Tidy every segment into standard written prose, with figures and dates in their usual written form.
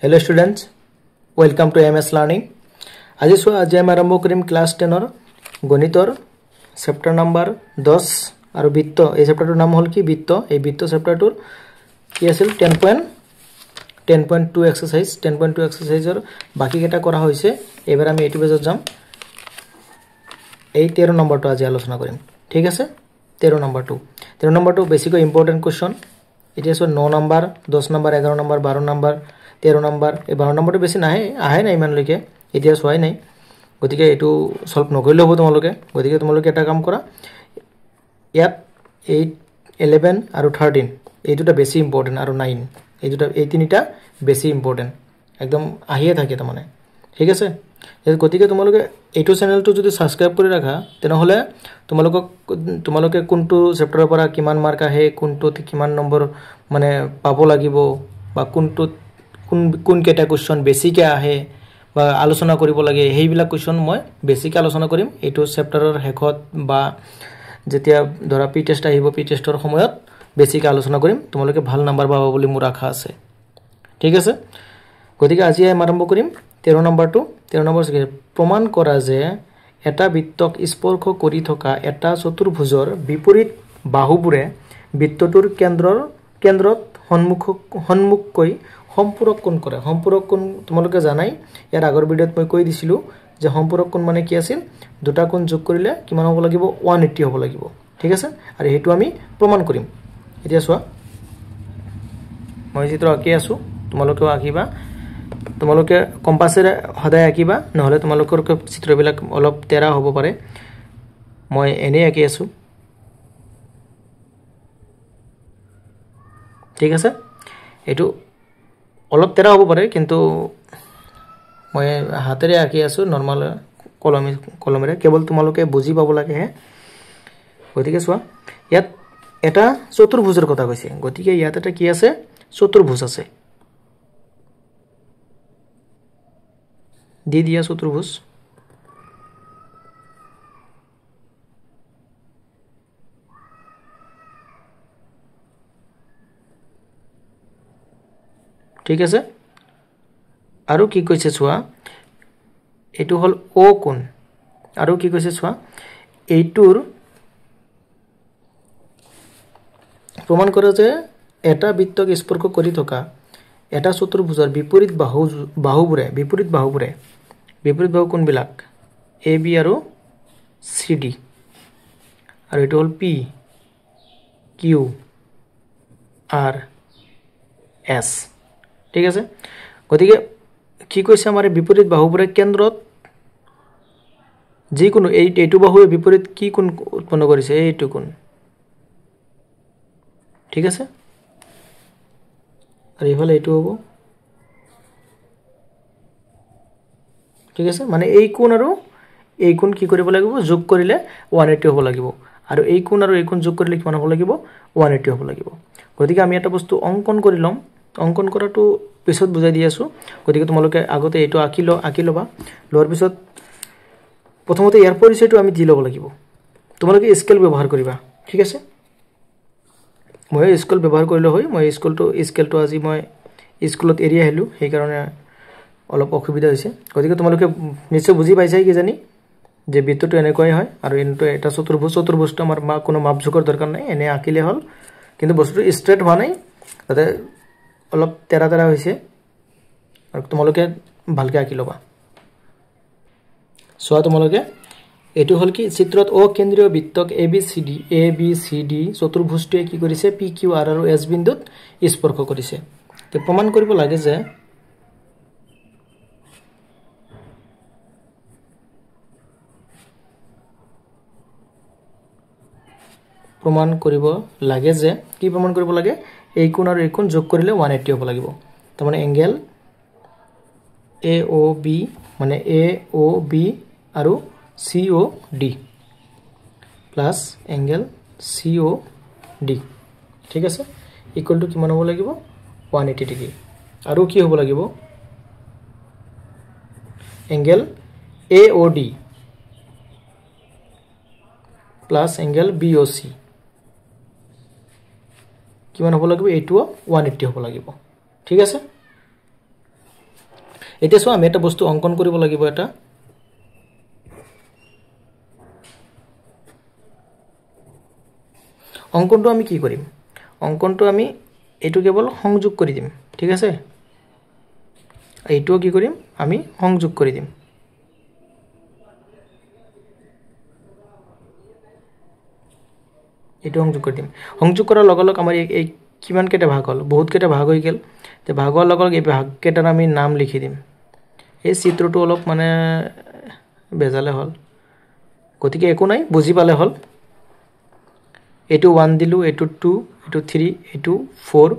Hello students, welcome to MS Learning. আজি আমি আৰম্ভ কৰিম ক্লাস 10 ৰ গণিতৰ চেপ্টাৰ নম্বৰ 10 আৰু বৃত্ত। এই চেপ্টাৰটোৰ নাম হ'ল কি বৃত্ত। এই বৃত্ত চেপ্টাৰটোৰ কি আছিল 10.2 এক্সাৰসাইজ 10.2 এক্সাৰসাইজৰ বাকি কেটা কৰা হৈছে। এবাৰ আমি এইটো পেজত যাম। এই 13 নম্বৰটো আজি আলোচনা কৰিম। ঠিক আছে 13 নম্বৰটো বেছিকৈ ইম্পৰ্টেন্ট কোৱেশ্চন। এটা আছে 9 number 10 number 11 number 12 number 13 number এই 12 নম্বৰটো বেছি নাহে আহে নাই ইমানলৈকে এতিয়া সোৱাই নাই গতিকে এটো সলভ নকৰিলে হ'ব তোমালোকে গতিকে তোমালোকে এটা কাম কৰা ইয়াত 8 11 আৰু 13 এই দুটা বেছি ইম্পৰ্টেন্ট আৰু 9 এই দুটা এই তিনিটা বেছি ইম্পৰ্টেন্ট একদম আহিয়ে থাকে তাৰমানে ঠিক আছে গতিকে তোমালোকে এইটো চেনেলটো যদি সাবস্ক্ৰাইব কৰি ৰাখা তেনেহলে তোমালোকে কোনটো চেপ্টাৰৰ পৰা কিমান মাৰ্ক আহে কোনটোত কিমান নম্বৰ মানে পাব লাগিব বা কোন কেটা কোৱেশ্চন বেছিকে আহে বা আলোচনা কৰিব লাগে হেইবিলাক কোৱেশ্চন মই বেছিকে আলোচনা কৰিম এইটো চেপ্টাৰৰ হেকত বা যেতিয়া ধৰা পি টেষ্ট আহিব পি টেষ্টৰ সময়ত বেছিকে আলোচনা কৰিম তোমালোকে ভাল নম্বৰ পাব বুলি মোৰ আশা আছে ঠিক আছে গতিকে আজি আমি আৰম্ভ কৰিম 13 নম্বৰটো 13 নম্বৰ প্ৰমাণ কৰা যে এটা বৃত্তক স্পৰ্শ কৰি থকা এটা চতুৰ্ভুজৰ বিপৰীত বাহুবোৰে বৃত্তটোৰ কেন্দ্ৰত সন্মুখকৈ সম্পূৰক কোণ কৰে সম্পূৰক কোণ তোমালোকে জানাই ইয়াৰ আগৰ ভিডিওত মই কৈ দিছিলো যে সম্পূৰক কোণ মানে কি আছিল দুটা কোণ যোগ কৰিলে কিমান হ'ব লাগিব 180 হ'ব লাগিব ঠিক আছে আৰু হেতু আমি প্ৰমাণ কৰিম এতিয়া চোৱা মই চিত্ৰ আঁকি আছো তোমালোকেও আঁকিবা তোমালোকে কম্পাসেৰে সদায় আঁকিবা নহলে তোমালোকৰ চিত্ৰবিলাক অলপ তেৰা হ'ব পাৰে মই এনে আঁকি আছো ঠিক আছে এটো অলপ তেৰা হ'ব পাৰে কিন্তু মই হাতেৰে আঁকি আছো নৰমাল কলমেৰে কেৱল তোমালোকে বুজি পাব লাগে গতিকে চোৱা ইয়াত এটা চতুৰ্ভুজৰ কথা কৈছে গতিকে ইয়াত এটা কি আছে চতুৰ্ভুজ আছে দি দিয়া চতুৰ্ভুজ ঠিক আছে আৰু কি কৈছে চোৱা এটো হল ও কোণ আৰু কি কৈছে চোৱা এইটোৰ প্ৰমাণ কৰে যে এটা বৃত্তক স্পৰ্শ কৰি থকা এটা চতুৰ্ভুজৰ বিপৰীত বাহুবোৰে বিপৰীত বাহু কোণবিলাক এ বি আৰু সি ডি আৰু এটো হল পি কিউ আৰ এস ঠিক আছে গতিকে কি কৈছে আমাৰ বিপৰীত বাহুবোৰে কেন্দ্ৰত যি কোনো এইটো বাহুৱে বিপৰীত কি কোণ উৎপন্ন কৰিছে এইটো কোণ ঠিক আছে আৰু ইফালে এইটো হ'ব ঠিক আছে মানে এই কোণ আৰু এই কোণ কি কৰিব লাগিব যোগ কৰিলে 180 হ'ব লাগিব আৰু এই কোণ আৰু এই কোণ যোগ কৰিলে কিমান হ'ব লাগিব 180 হ'ব লাগিব গতিকে আমি এটা বস্তু অঙ্কন কৰি লম অঙ্কন কৰাটো পিছত বুজাই দি আছো গতিকে তোমালোকে আগতে এইটো আঁকি লবা লোৱাৰ পিছত প্ৰথমতে ইয়াৰ পৰিচয়টো আমি দি ল'ব লাগিব তোমালোকে স্কেল ব্যৱহাৰ কৰিবা ঠিক আছে মই স্কেল ব্যৱহাৰ কৰিলে হয় মই স্কেলটো আজি মই স্কুলত এৰিয়া হেলু সেই কাৰণে অলপ অসুবিধা হৈছে গতিকে তোমালোকে নিশ্চয় বুজি পাইছাই কি জানি যে বৃত্তটো এনেকৈ হয় আৰু ইনটো এটা চতুৰ্ভুজটো আমাৰ কোনো মাপজোখৰ দৰকাৰ নাই এনে আঁকিলে হল কিন্তু বস্তুটো স্ট্ৰেট হোৱা নাই তাতে অলপ তেৰা হৈছে আৰু তোমালোকে ভালকে আঁকি লবা সোৱা তোমালোকে এটো হল কি চিত্ৰত ও কেন্দ্ৰীয় বৃত্তক এ বি সি ডি চতুৰ্ভুজটোৱে কি কৰিছে পি কিউ আৰ আৰু এস বিন্দুত স্পৰ্শ কৰিছে তে প্ৰমাণ কৰিব লাগে যে কি প্ৰমাণ কৰিব লাগে এই কোণ আৰু এই কোণ যোগ কৰিলে 180 হ'ব লাগিব তাৰমানে এংগেল এ ও বি মানে এ ও বি আৰু সি ও ডি প্লাস এংগেল সি ও ডি ঠিক আছে ইকুয়াল টু কিমান হ'ব লাগিব 180 ডিগ্ৰী আৰু কি হ'ব লাগিব angle A O D plus angle B O C কিমান হ'ব লাগিব এইটো 180 হ'ব লাগিব ঠিক আছে এতিয়া চোৱা আমি এটা বস্তু অঙ্কন কৰিব লাগিব এটা অঙ্কনটো আমি কি কৰিম অঙ্কনটো আমি এটো কেৱল সংযোগ কৰি দিম ঠিক আছে এইটো কি কৰিম আমি সংযোগ কৰি দিম এটো সংযোগ কৰি দিম সংযোগ কৰাৰ লগে লগে আমাৰ এই কিমান কেটা ভাগ হল বহুত কেটা ভাগ হৈ গেল তে ভাগৰ লগে লগে এই ভাগ কেটাৰ আমি নাম লিখি দিম এই চিত্ৰটো অলপ মানে বেজালে হল গতিকে একো নাই বুজি পালে হল এটো 1 দিলু এটো 2 এটো 3 এটো 4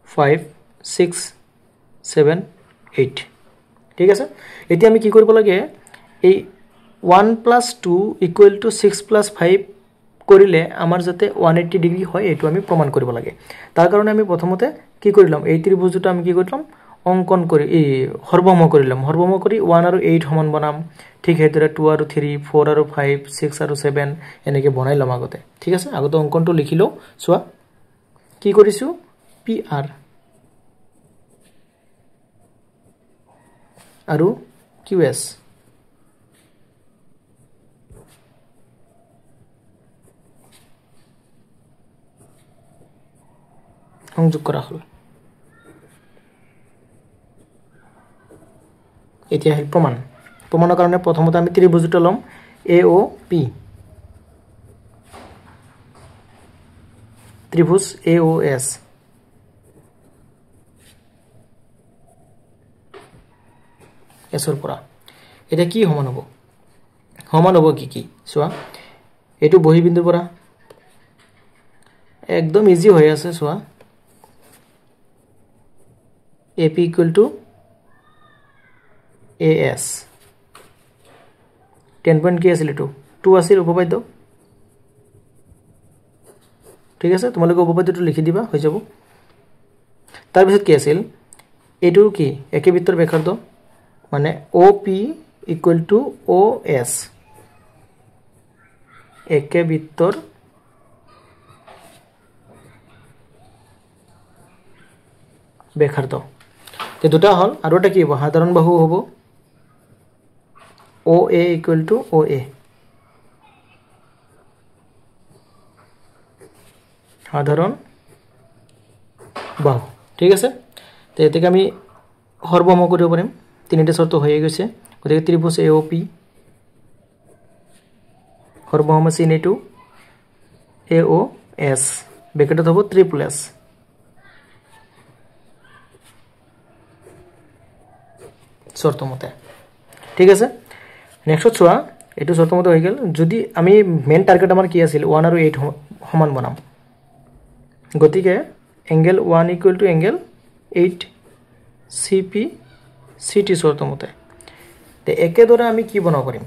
5 6 7 8 ঠিক আছে এতিয়া আমি কি কৰিব লাগে এই 1 + 2 = 6 + 5 কৰিলে আমাৰ যাতে 180 ডিগ্ৰী হয় এটো আমি প্ৰমাণ কৰিব লাগে তাৰ কাৰণে আমি প্ৰথমতে কি কৰিলাম এই ত্ৰিভুজটো আমি কি কৰিলাম অঙ্কন কৰি এই হৰবম কৰিলাম হৰবম কৰি 1 আৰু 8 সমান বনাম ঠিক হেতৰে 2 আৰু 3 4 আৰু 5 6 আৰু 7 এনেকে বনাইলাম আগতে ঠিক আছে আগতে অঙ্কনটো লিখিলো সোৱা কি কৰিছো PR আৰু QS সংযোগ কৰা হল এতিয়া হে প্ৰমাণৰ কাৰণে প্ৰথমতে আমি ত্ৰিভুজটো লম AOP ত্ৰিভুজ AOS এছৰ পৰা এটা কি সমান হ'ব কি সোৱা এটো বহি বিন্দুৰ পৰা একদম ইজি হৈ আছে সোৱা AP = AS 10 পয়েন্ট কি আছিল এটো 2 আছিল উপপাদ্য ঠিক আছে তোমালোকে উপপাদ্যটো লিখি দিবা হৈ যাব তাৰ পিছত কি আছিল এটো কি একে বৃত্তৰ ব্যাসাৰ্ধ মানে OP = OS একে বৃত্তৰ ব্যাসাৰ্ধ তে দুটা হল আৰু এটা কি হ'ব সাধাৰণ বাহু হ'ব OA = OA সাধাৰণ বাহু ঠিক আছে তো এটাকে আমি হৰবম কৰিব পাৰিম তিনিটা শর্ত হয়ে গেছে গতিকে ত্রিভুজ AOP হরবম sin A2 AOS ব্র্যাকেটত হ'ব ট্রিপল S শর্ত মতে ঠিক আছে নেক্সট চোৱা এটো শৰ্ত মতে হৈ গেল যদি আমি মেইন টাৰ্গেট আমাৰ কি আছিল 1 আৰু 8 সমান বনাম গতিকে angle 1 = angle 8 CP CT শর্ত মতে তে একেদৰে আমি কি বনাব পাৰিম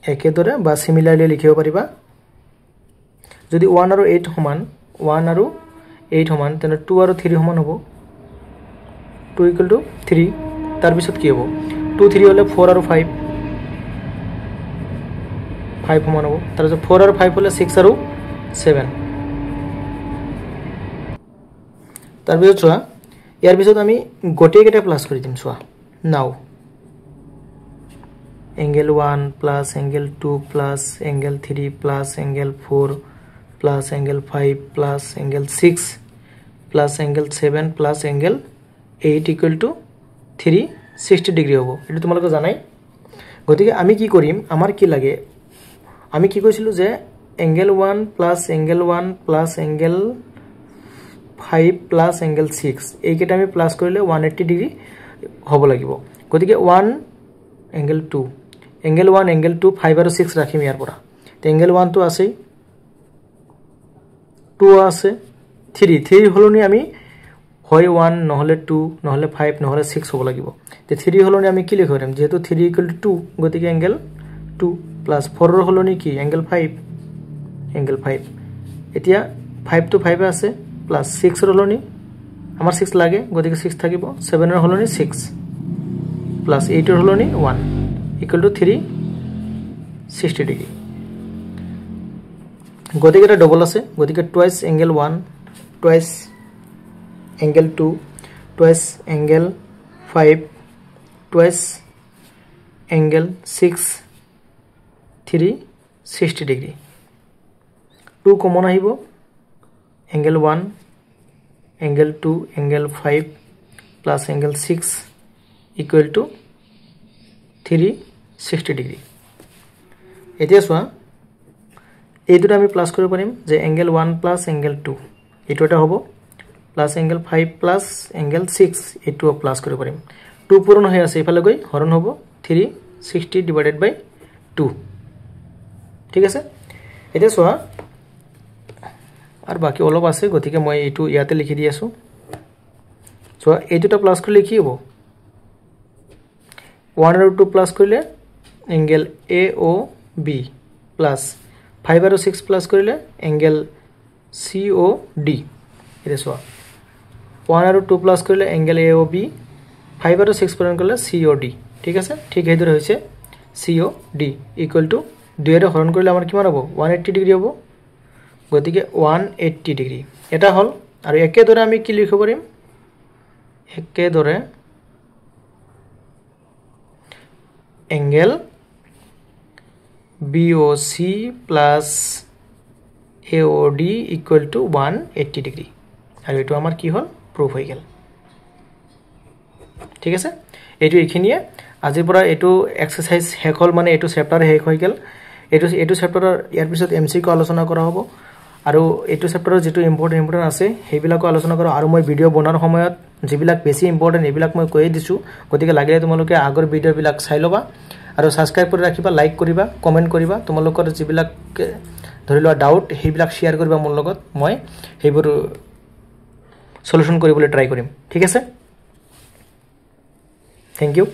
একেদৰে বা সিমিলাৰলি লিখিব পাৰিবা যদি 1 আৰু 8 সমান 1 আৰু 8 সমান তেনে 2 আৰু 3 সমান হ'ব 2 = 3 তাৰ পিছত কি হ'ব 2 3 হলে 4 আৰু 5 5 সমান হ'ব তাৰ পিছত 4 আৰু 5 হলে 6 আৰু 7 তাৰ পিছত চোৱা ইয়াৰ পিছত আমি গোটেই কেটা প্লাস কৰি দিম চোৱা নাও angle 1 plus angle 2 plus angle 3 plus angle 4 plus angle 5 plus angle 6 plus angle 7 plus angle 8 = 360 degree হ'ব এটো তোমালোকে জানাই গতিকে আমি কি কৰিম আমাৰ কি লাগে আমি কি কৈছিলো যে angle 1 plus angle 1 plus angle 5 plus angle 6 এই কেটা আমি প্লাস কৰিলে 180 ডিগ্ৰী হ'ব লাগিব গতিকে 1 angle 2 angle 1 angle 2 5 আৰু 6 ৰাখিম ইয়াৰ পৰা তে angle 1 তো আছে 2 আছে 3 হলনি আমি হয় 1 নহলে 2 নহলে 5 নহলে 6 হ'ব লাগিব তে 3 হলনি আমি কি লিখিব পাৰিম যেহেতু 3 = 2 গতিকে angle 2 plus 4 ৰ হলনি কি angle 5 এতিয়া 5 to 5 আছে plus 6 ৰ হলনি আমাৰ 6 লাগে গতিকে 6 থাকিব 7 ৰ হলনি 6 plus 8 ৰ হলনি 1 = 360 ডিগ্ৰী গতিকে এটা ডবল আছে গতিকে twice angle 1 twice angle 2 twice angle 5 twice angle 6 3 60 degree 2 common ahibo angle 1 angle 2 angle 5 plus angle 6 equal to 360 degree এতিয়া সোয়া এই দুটো আমি প্লাস কৰিব পাৰিম যে angle 1 plus angle 2 এটো এটা হ'ব plus angle 5 plus angle 6 এটো প্লাস কৰিব পাৰিম 2 পূৰণ হৈ আছে ইফালে গৈ হৰণ হ'ব 360 divided by 2 ঠিক আছে এতিয়া সোয়া আর বাকি অলপ আছে গতিকে মই এটো ইয়াতে লিখি দি আছো সো এই দুটো প্লাস কৰিলে কি হ'ব 1 আৰু 2 প্লাস কৰিলে angle AOB plus 5 আৰু 6 প্লাস কৰিলে angle COD এটা সো 1 আৰু 2 প্লাস কৰিলে angle AOB 5 আৰু 6 পূৰণ কৰিলে COD ঠিক আছে ঠিক এইদৰে হৈছে COD equal to 2 এৰে হৰণ কৰিলে আমাৰ কিমান হ'ব 180 ডিগ্ৰী হ'ব গতিকে 180 ডিগ্ৰী এটা হল আৰু একেদৰে আমি কি লিখিব পাৰিম একেদৰে angle BOC plus AOD equal to 180 degree আৰু এটো আমাৰ কি হল প্ৰুফ হৈ গেল ঠিক আছে এটো এখিনিয়ে আজিৰ পৰা এটো এক্সাৰসাইজ শেষ হল মানে এটো চ্যাপ্টাৰ শেষ হৈ গেল এটো চ্যাপ্টাৰৰ ইয়াৰ পিছত এমসিকিউ আলোচনা কৰা হ'ব আৰু এটো চ্যাপ্টাৰৰ যেটো ইম্পৰ্টেন্ট আছে হেবিলাকো আলোচনা কৰা আৰু মই ভিডিও বনাৰ সময়ত যেবিলাক বেছি ইম্পৰ্টেন্ট এবিলাক মই কৈ দিছো গতিকে লাগিলে তোমালোকে আগৰ ভিডিও বিলাক চাই লবা আৰু সাবস্ক্ৰাইব কৰি ৰাখিবা লাইক কৰিবা কমেন্ট কৰিবা তোমালোকৰ যেবিলাক ধৰি লোৱা ডাউট হেবিলাক শেয়াৰ কৰিবা মোৰ লগত মই হেবোৰ সলিউশন কৰিবলৈ ট্ৰাই কৰিম ঠিক আছে থ্যাংক ইউ